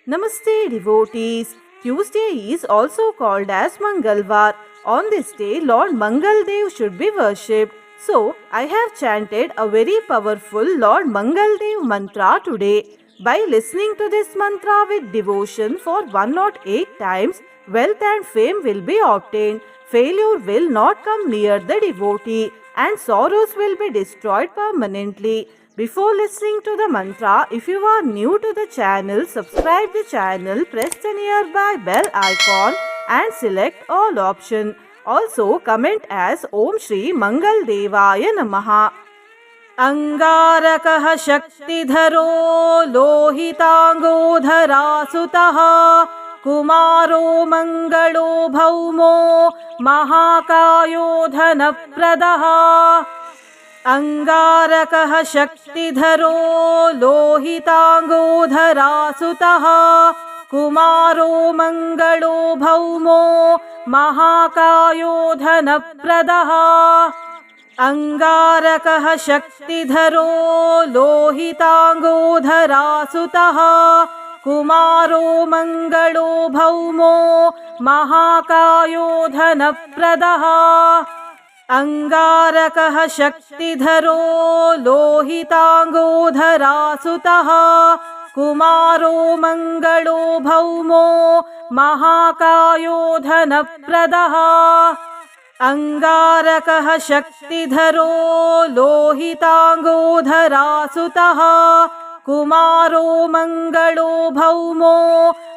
Namaste devotees. Tuesday is also called as Mangalvar. On this day, Lord Mangaldev should be worshipped. So, I have chanted a very powerful Lord Mangaldev mantra today. By listening to this mantra with devotion for 108 times, wealth and fame will be obtained. Failure will not come near the devotee and sorrows will be destroyed permanently. Before listening to the mantra, if you are new to the channel, subscribe the channel, press the nearby bell icon and select all option. Also comment as Om Shri Mangal Devaya Namaha. अंगारकः शक्तिधरो लोहितांगोधरासुतः कुमारो Manglo भौमो महाकायो धनप्रदः अंगारकः शक्तिधरो लोहितांगोधरासुतः कुमारो Manglo भौमो महाकायो धनप्रदः अंगारकः शक्तिधरो लोहितांगोधरासुतः कुमारो Manglo भौमो महाकायो धनप्रदः अंगारकः शक्तिधरो लोहितांगोधरासुतः कुमारो Manglo भौमो महाकायो धनप्रदः अंगारकः शक्तिधरो लोहितांगोधरासुतः कुमारो Manglo भौमो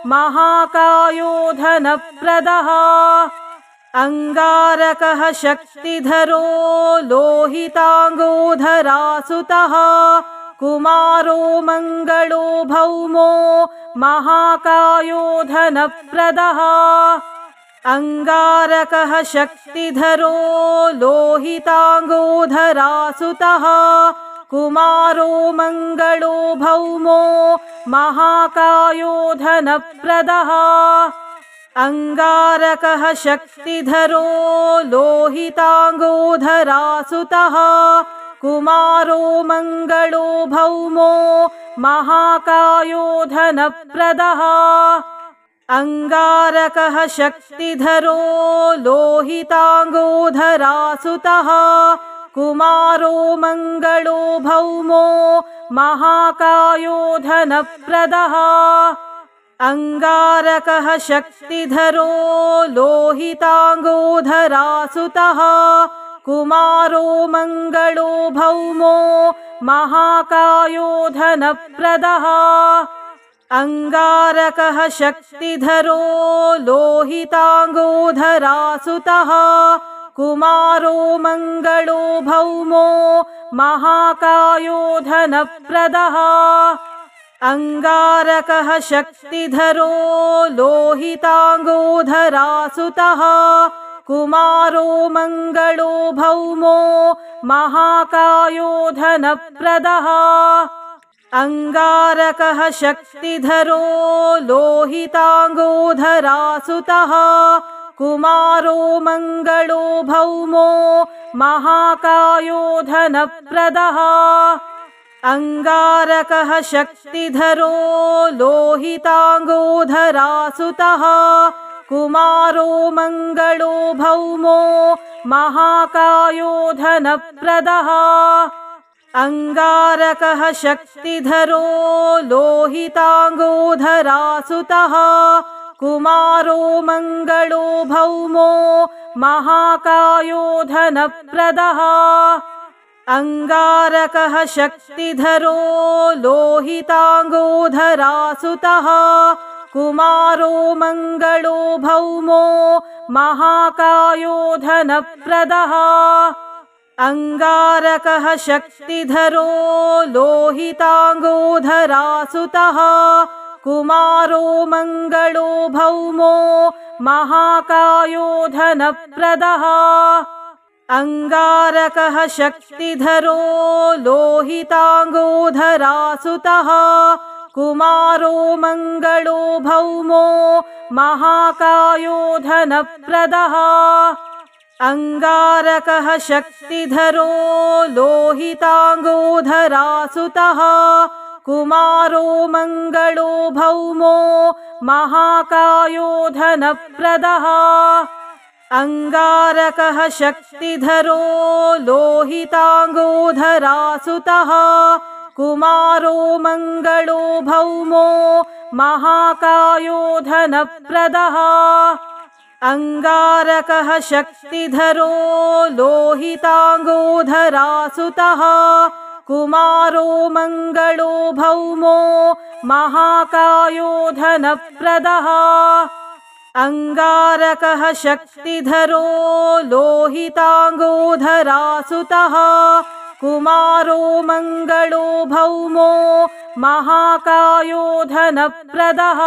महाकायो धनप्रदः अंगारकः शक्तिधरो लोहितांगोधरासुतः कुमारो Manglo भौमो महाकायो धनप्रदः अंगारकः शक्तिधरो लोहितांगोधरासुतः कुमारो Manglo भौमो महाकायो धनप्रदः अंगारकः शक्तिधरो लोहितांगोधरासुतः कुमारो Manglo भौमो महाकायो धनप्रदः अंगारकः शक्तिधरो लोहितांगोधरासुतः कुमारो Manglo भौमो महाकायो धनप्रदः अंगारकः शक्तिधरो लोहितांगोधरासुतः कुमारो Manglo भौमो महाकायो धनप्रदः अंगारकः शक्तिधरो लोहितांगोधरासुतः कुमारो Manglo भौमो महाकायो धनप्रदः अंगारकः शक्तिधरो लोहितांगोधरासुतः कुमारो Manglo भौमो महाकायो धनप्रदः अंगारकः शक्तिधरो लोहितांगोधरासुतः कुमारो Manglo भौमो महाकायो धनप्रदः अंगारकः शक्तिधरो लोहितांगोधरासुतः कुमारो Manglo भौमो महाकायो धनप्रदः अंगारकः शक्तिधरो लोहितांगोधरासुतः कुमारो Manglo भौमो महाकायो धनप्रदः अंगारकः शक्तिधरो लोहितांगोधरासुतः कुमारो Manglo भौमो महाकायो धनप्रदः अंगारकः शक्तिधरो लोहितांगोधरासुतः कुमारो Manglo भौमो महाकायो धनप्रदः अंगारकः शक्तिधरो लोहितांगोधरासुतः कुमारो Manglo भौमो महाकायो धनप्रदः अंगारकः शक्तिधरो लोहितांगोधरासुतः कुमारो मङ्गलो भौमो महाकायो धनप्रदः अंगारकः शक्तिधरो लोहितांगो धरासुतः कुमारो मङ्गलो भौमो महाकायो धनप्रदः अंगारकः शक्तिधरो लोहितांगो धरासुतः कुमारो मङ्गलो भौमो महाकायो धनप्रदः अंगारकः शक्तिधरो लोहितांगो धरासुतः कुमारो मङ्गलो भौमो महाकायो धनप्रदः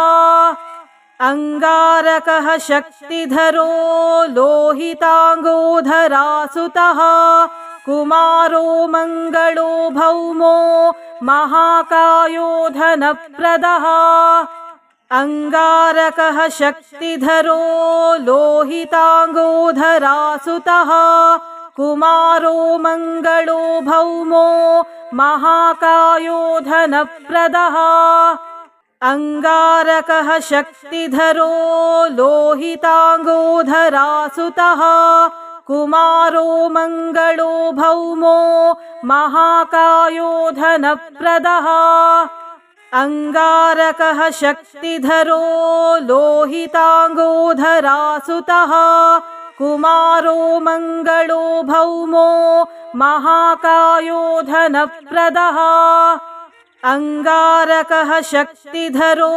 अंगारकः शक्तिधरो लोहितांगो धरासुतः कुमारो मङ्गलो भौमो महाकायो धनप्रदः अंगारकः शक्तिधरो लोहितांगो धरासुतः कुमारो मङ्गलो भौमो महाकायो धनप्रदः अंगारकः शक्तिधरो लोहितांगो धरासुतः कुमारो मङ्गलो भौमो महाकायो धनप्रदः अंगारकः शक्तिधरो लोहितांगो धरासुतः कुमारो मङ्गलो भौमो महाकायो धनप्रदः अंगारकः शक्तिधरो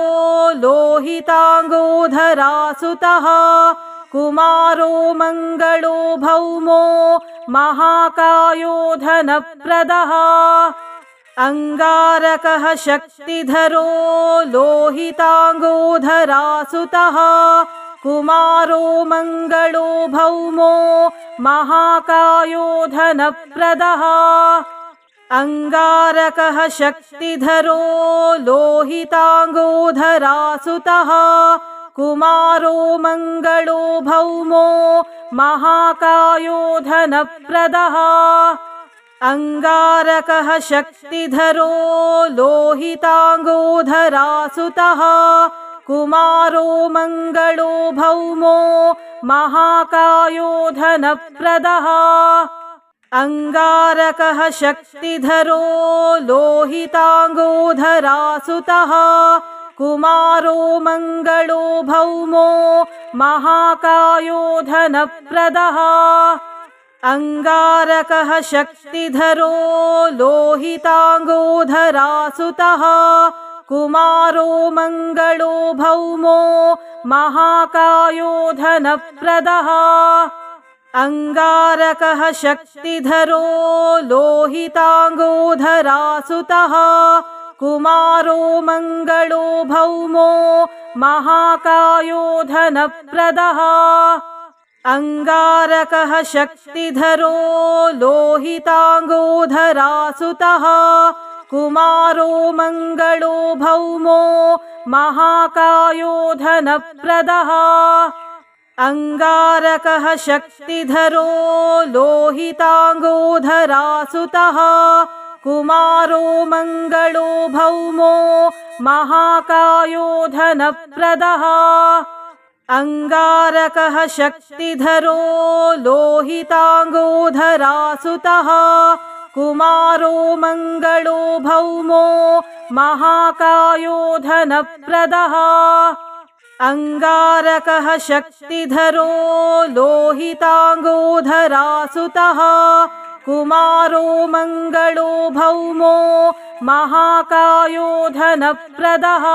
लोहितांगो धरासुतः कुमारो मङ्गलो भौमो महाकायो धनप्रदः अंगारकः शक्तिधरो लोहितांगो धरासुतः कुमारो मङ्गलो भौमो महाकायो धनप्रदः अंगारकः शक्तिधरो लोहितांगो धरासुतः कुमारो मङ्गलो भौमो महाकायो धनप्रदः अंगारकः शक्तिधरो लोहितांगो धरासुतः कुमारो मङ्गलो भौमो महाकायो धनप्रदः अंगारकः शक्तिधरो लोहितांगो धरासुतः कुमारो मङ्गलो भौमो महाकायो धनप्रदः अंगारकः शक्तिधरो लोहितांगो धरासुतः कुमारो मङ्गलो भौमो महाकायो धनप्रदः अंगारकः शक्तिधरो लोहितांगो धरासुतः कुमारो मङ्गलो भौमो महाकायो धनप्रदः अंगारकः शक्तिधरो लोहितांगो धरासुतः कुमारो मङ्गलो भौमो महाकायो धनप्रदः अंगारकः शक्तिधरो लोहितांगो धरासुतः कुमारो मङ्गलो भौमो महाकायो धनप्रदः अंगारकः शक्तिधरो लोहितांगो धरासुतः कुमारो मङ्गलो भौमो महाकायो धनप्रदः अंगारकः शक्तिधरो लोहितांगो धरासुतः कुमारो मङ्गलो भौमो महाकायो धनप्रदः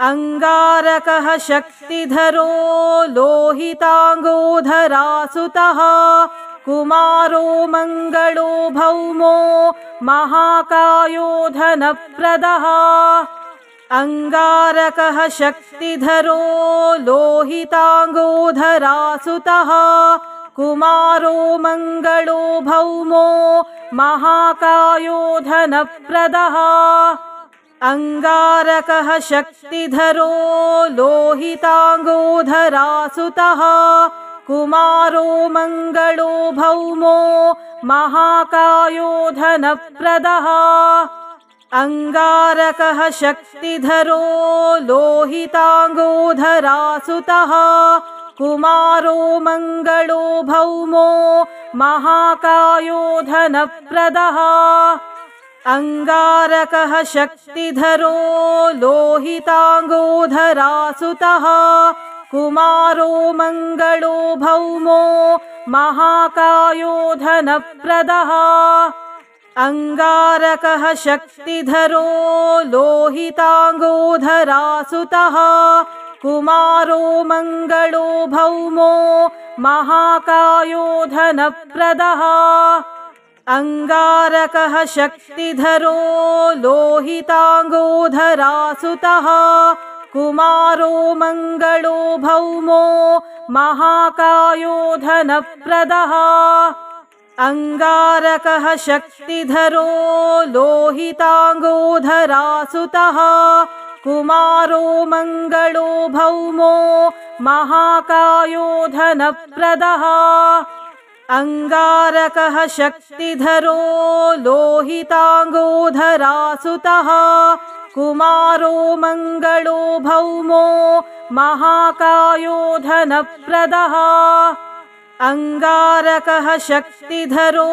अंगारकः शक्तिधरो लोहितांगो धरासुतः कुमारो मङ्गलो भौमो महाकायो धनप्रदः अंगारकः शक्तिधरो लोहितांगो धरासुतः कुमारो मङ्गलो भौमो महाकायो धनप्रदः अंगारकः शक्तिधरो लोहितांगो धरासुतः कुमारो मङ्गलो भौमो महाकायो धनप्रदः अंगारकः शक्तिधरो लोहितांगोधरासुतः कुमारो Manglo भौमो महाकायो धनप्रदः। अंगारकः शक्तिधरो लोहितांगोधरासुतः कुमारो Manglo भौमो महाकायो धनप्रदः। अंगारकः शक्तिधरो लोहितांगोधरासुतः कुमारो Manglo भौमो महाकायो धनप्रदः। अंगारकः शक्तिधरो लोहितांगोधरासुतः कुमारो Manglo भौमो महाकायो धनप्रदः। अंगारकः शक्तिधरो लोहितांगोधरासुतः कुमारो Manglo भौमो महाकायो धनप्रदः। अंगारकः शक्तिधरो लोहितांगोधरासुतः कुमारो Manglo भौमो महाकायो धनप्रदः। अंगारकः शक्तिधरो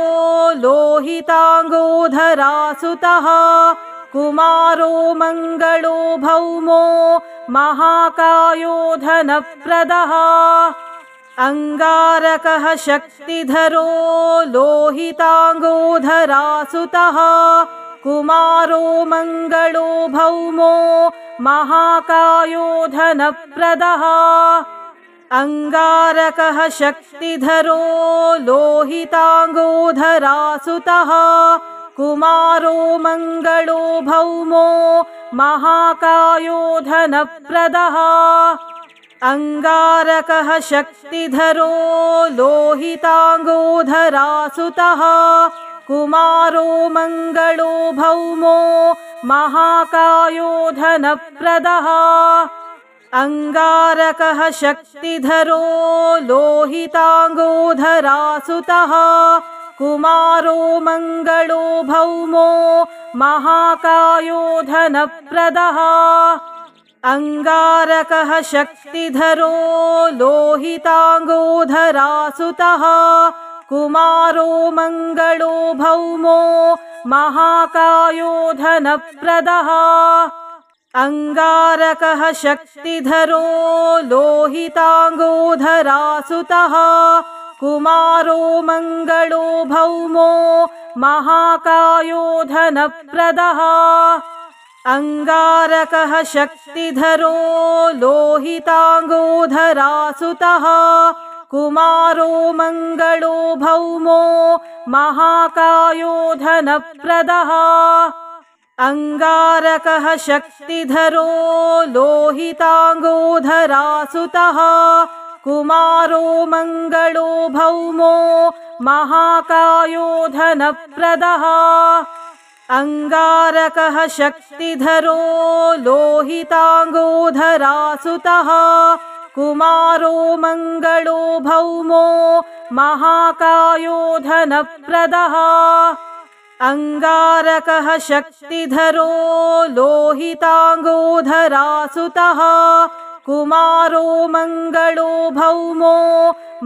लोहितांगोधरासुतः कुमारो Manglo भौमो महाकायो धनप्रदः। अंगारकः शक्तिधरो लोहितांगोधरासुतः कुमारो Manglo भौमो महाकायो धनप्रदः। अंगारकः शक्तिधरो लोहितांगोधरासुतः कुमारो Manglo भौमो महाकायो धनप्रदः। अंगारकः शक्तिधरो लोहितांगोधरासुतः कुमारो Manglo भौमो महाकायो धनप्रदः। अंगारकः शक्तिधरो लोहितांगोधरासुतः कुमारो Manglo भौमो महाकायो धनप्रदः। अंगारकः शक्तिधरो लोहितांगोधरासुतः कुमारो Manglo भौमो महाकायो धनप्रदः। अंगारकः शक्तिधरो लोहितांगोधरासुतः कुमारो Manglo भौमो महाकायो धनप्रदः। अंगारकः शक्तिधरो लोहितांगोधरासुतः कुमारो Manglo भौमो महाकायो धनप्रदः। अंगारकः शक्तिधरो लोहितांगोधरासुतः कुमारो Manglo भौमो महाकायो धनप्रदः। अंगारकः शक्तिधरो लोहितांगोधरासुतः कुमारो Manglo भौमो महाकायो धनप्रदः। अंगारकः शक्तिधरो लोहितांगोधरासुतः कुमारो Manglo भौमो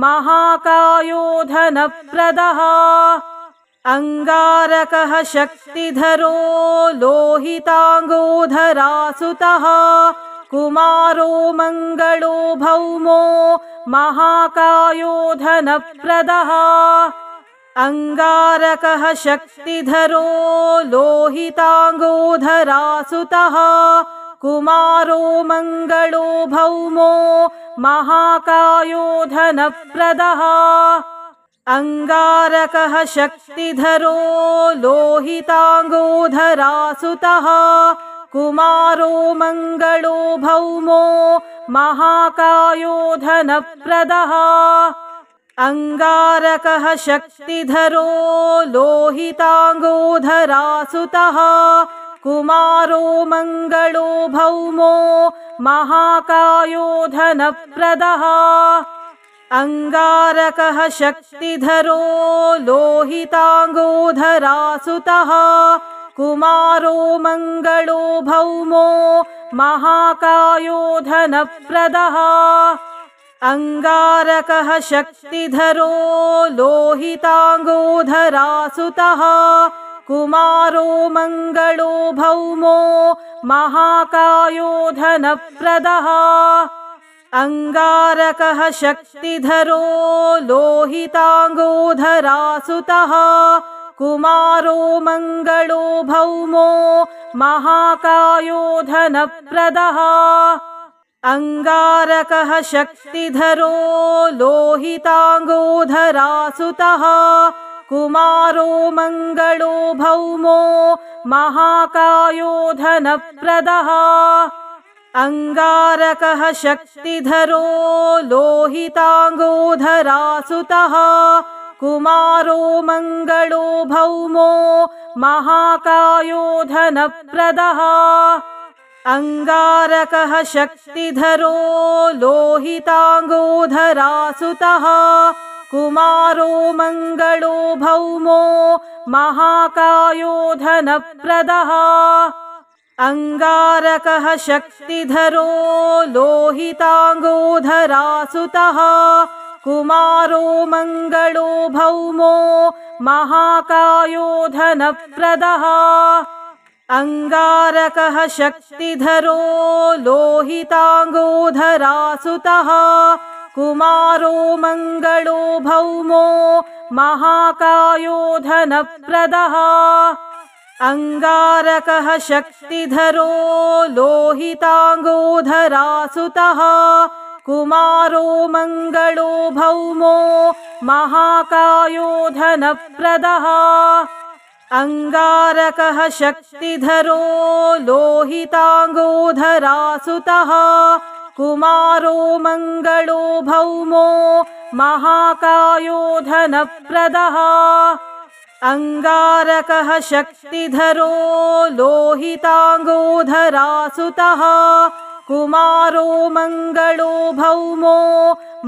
महाकायो धनप्रदः। अंगारकः शक्तिधरो लोहितांगोधरासुतः कुमारो Manglo भौमो महाकायो धनप्रदः। अंगारकः शक्तिधरो लोहितांगोधरासुतः कुमारो Manglo भौमो महाकायो धनप्रदः। अंगारकः शक्तिधरो लोहितांगोधरासुतः कुमारो Manglo भौमो महाकायो धनप्रदः। अंगारकः शक्तिधरो लोहितांगोधरासुतः कुमारो Manglo भौमो महाकायो धनप्रदः। अंगारकः शक्तिधरो लोहितांगोधरासुतः कुमारो मङ्गलो भौमो महाकायो धनप्रदः अंगारकः शक्तिधरो लोहितांगो धरासुतः कुमारो मङ्गलो भौमो महाकायो धनप्रदः अंगारकः शक्तिधरो लोहितांगो धरासुतः कुमारो मङ्गलो भौमो महाकायो धनप्रदः अंगारकः शक्तिधरो लोहितांगो धरासुतः कुमारो मङ्गलो भौमो महाकायो धनप्रदः अंगारकः शक्तिधरो लोहितांगो धरासुतः कुमारो मङ्गलो भौमो महाकायो धनप्रदः अंगारकः शक्तिधरो लोहितांगो धरासुतः कुमारो मङ्गलो भौमो महाकायो धनप्रदः अंगारकः शक्तिधरो लोहितांगो धरासुतः कुमारो मङ्गलो भौमो महाकायो धनप्रदः अंगारकः शक्तिधरो लोहितांगो धरासुतः कुमारो मङ्गलो भौमो महाकायो धनप्रदः अंगारकः शक्तिधरो लोहितांगो धरासुतः कुमारो मङ्गलो भौमो महाकायो धनप्रदः अंगारकः शक्तिधरो लोहितांगो धरासुतः कुमारो मङ्गलो भौमो महाकायो धनप्रदः अंगारकः शक्तिधरो लोहितांगो धरासुतः कुमारो मङ्गलो भौमो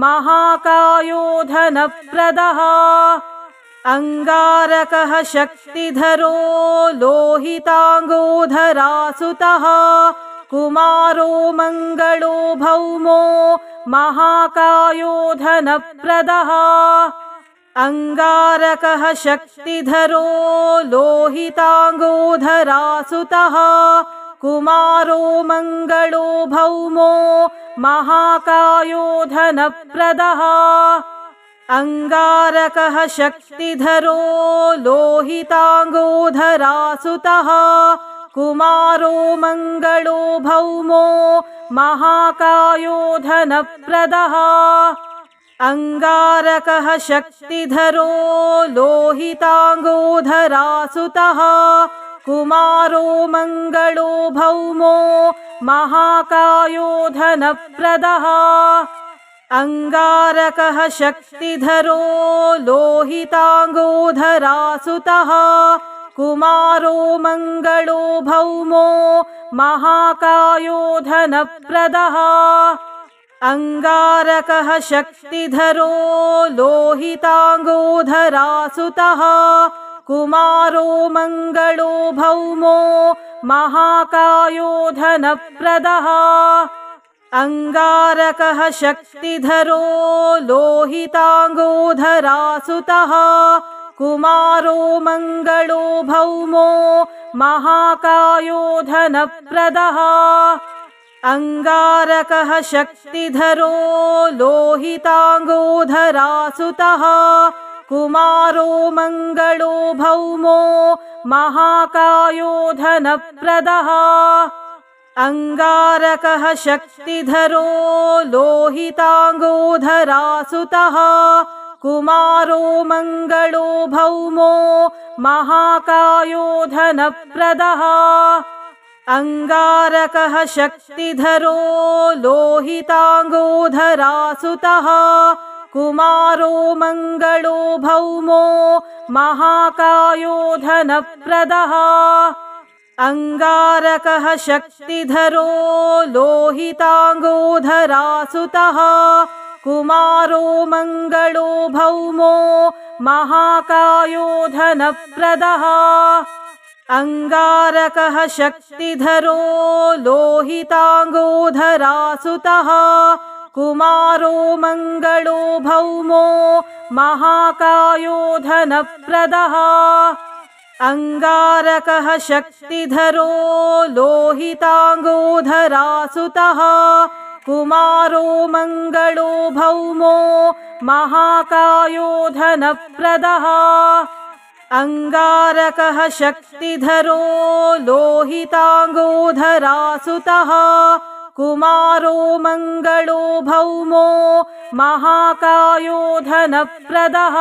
महाकायो धनप्रदः अंगारकः शक्तिधरो लोहितांगो धरासुतः कुमारो मङ्गलो भौमो महाकायो धनप्रदः अंगारकः शक्तिधरो लोहितांगो धरासुतः कुमारो मङ्गलो भौमो महाकायो धनप्रदः अंगारकः शक्तिधरो लोहितांगो धरासुतः कुमारो मङ्गलो भौमो महाकायो धनप्रदः अंगारकः शक्तिधरो लोहितांगो धरासुतः कुमारो मङ्गलो भौमो महाकायो धनप्रदः अंगारकः शक्तिधरो लोहितांगो धरासुतः कुमारो मङ्गलो भौमो महाकायो धनप्रदः अंगारकः शक्तिधरो लोहितांगो धरासुतः कुमारो मङ्गलो भौमो महाकायो धनप्रदः अंगारकः शक्तिधरो लोहितांगो धरासुतः कुमारो मङ्गलो भौमो महाकायो धनप्रदः अंगारकः शक्तिधरो लोहितांगो धरासुतः कुमारो मङ्गलो भौमो महाकायो धनप्रदः अंगारकः शक्तिधरो लोहितांगो धरासुतः कुमारो मङ्गलो भौमो महाकायो धनप्रदः अंगारकः शक्तिधरो लोहितांगो धरासुतः कुमारो मङ्गलो भौमो महाकायो धनप्रदः अंगारकः शक्तिधरो लोहितांगो धरासुतः कुमारो मङ्गलो भौमो महाकायो धनप्रदः अंगारकः शक्तिधरो लोहितांगोधरासुतः कुमारो Manglo भौमो महाकायो धनप्रदः अंगारकः शक्तिधरो लोहितांगोधरासुतः कुमारो Manglo भौमो महाकायो धनप्रदः अंगारकः शक्तिधरो लोहितांगोधरासुतः कुमारो Manglo भौमो महाकायो धनप्रदः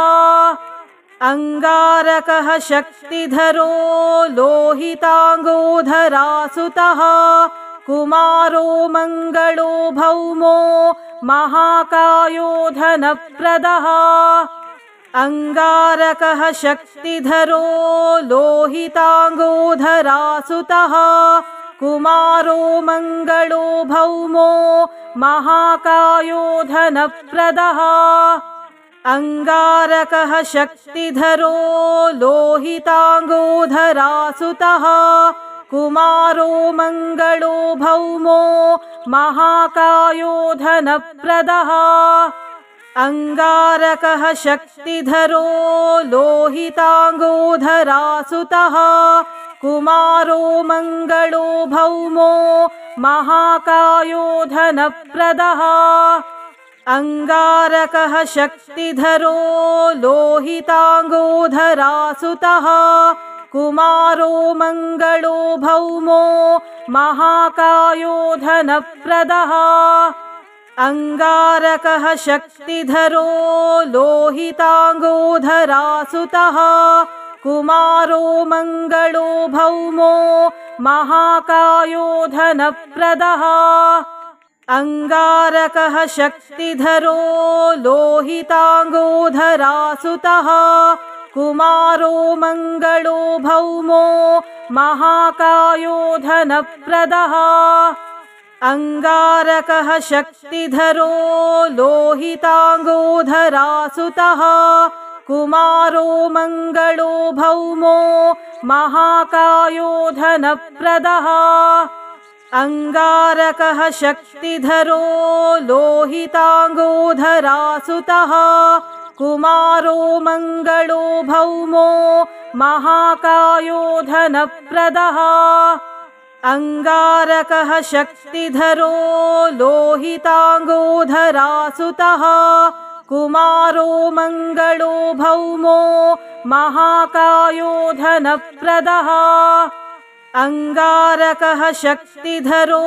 अंगारकः शक्तिधरो लोहितांगोधरासुतः कुमारो Manglo भौमो महाकायो धनप्रदः अंगारकः शक्तिधरो लोहितांगोधरासुतः कुमारो Manglo भौमो महाकायो धनप्रदः अंगारकः शक्तिधरो लोहितांगोधरासुतः कुमारो Manglo भौमो महाकायो धनप्रदः अंगारकः शक्तिधरो लोहितांगोधरासुतः कुमारो Manglo भौमो महाकायो धनप्रदः अंगारकः शक्तिधरो लोहितांगोधरासुतः कुमारो Manglo भौमो महाकायो धनप्रदः अंगारकः शक्तिधरो लोहितांगोधरासुतः कुमारो Manglo भौमो महाकायो धनप्रदः अंगारकः शक्तिधरो लोहितांगोधरासुतः कुमारो Manglo भौमो महाकायो धनप्रदः अंगारकः शक्तिधरो लोहितांगोधरासुतः कुमारो Manglo भौमो महाकायो धनप्रदः अंगारकः शक्तिधरो लोहितांगोधरासुतः कुमारो Manglo भौमो महाकायो धनप्रदः अंगारकः शक्तिधरो लोहितांगोधरासुतः कुमारो Manglo भौमो महाकायो धनप्रदः अंगारकः शक्तिधरो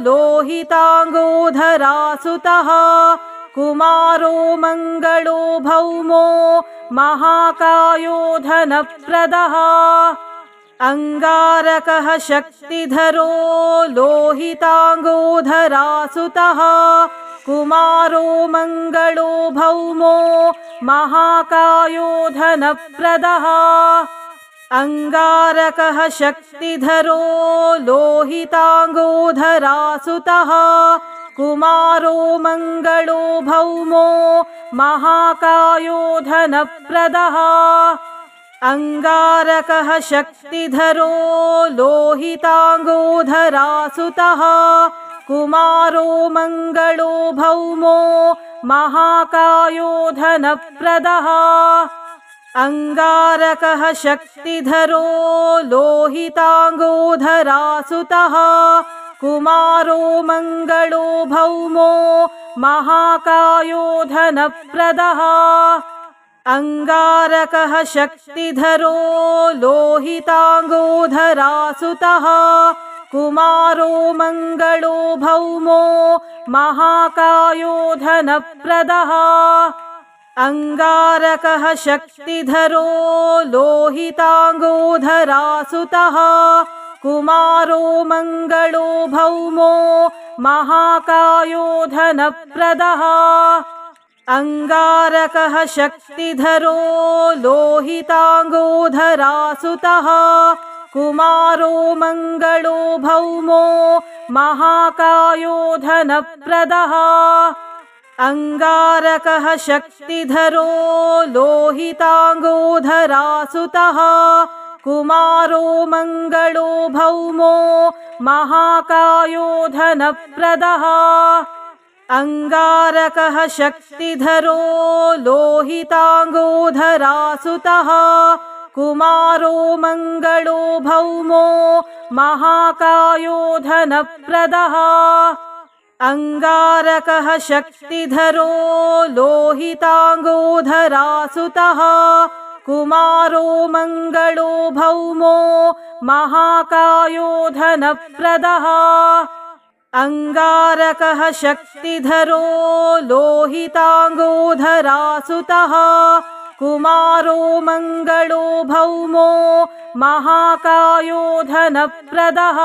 लोहितांगोधरासुतः कुमारो Manglo भौमो महाकायो धनप्रदः अंगारकः शक्तिधरो लोहितांगोधरासुतः कुमारो Manglo भौमो महाकायो धनप्रदः अंगारकः शक्तिधरो लोहितांगोधरासुतः कुमारो Manglo भौमो महाकायो धनप्रदः अंगारकः शक्तिधरो लोहितांगोधरासुतः कुमारो Manglo भौमो महाकायो धनप्रदः अंगारकः शक्तिधरो लोहितांगोधरासुतः कुमारो Manglo भौमो महाकायो धनप्रदः अंगारकः शक्तिधरो लोहितांगोधरासुतः कुमारो Manglo भौमो महाकायो धनप्रदः अंगारकः शक्तिधरो लोहितांगोधरासुतः कुमारो Manglo भौमो महाकायो धनप्रदः अंगारकः शक्तिधरो लोहितांगोधरासुतः कुमारो Manglo भौमो महाकायो धनप्रदः अंगारकः शक्तिधरो लोहितांगोधरासुतः कुमारो मङ्गलो भौमो महाकायो धनप्रदः अङ्गारकः शक्तिधरो लोहिताङ्गो धरासुतः कुमारो मङ्गलो भौमो महाकायो धनप्रदः अङ्गारकः शक्तिधरो लोहिताङ्गो धरासुतः कुमारो मङ्गलो भौमो महाकायो धनप्रदः अङ्गारकः शक्तिधरो लोहिताङ्गो धरासुतः कुमारो मङ्गलो भौमो महाकायो धनप्रदः।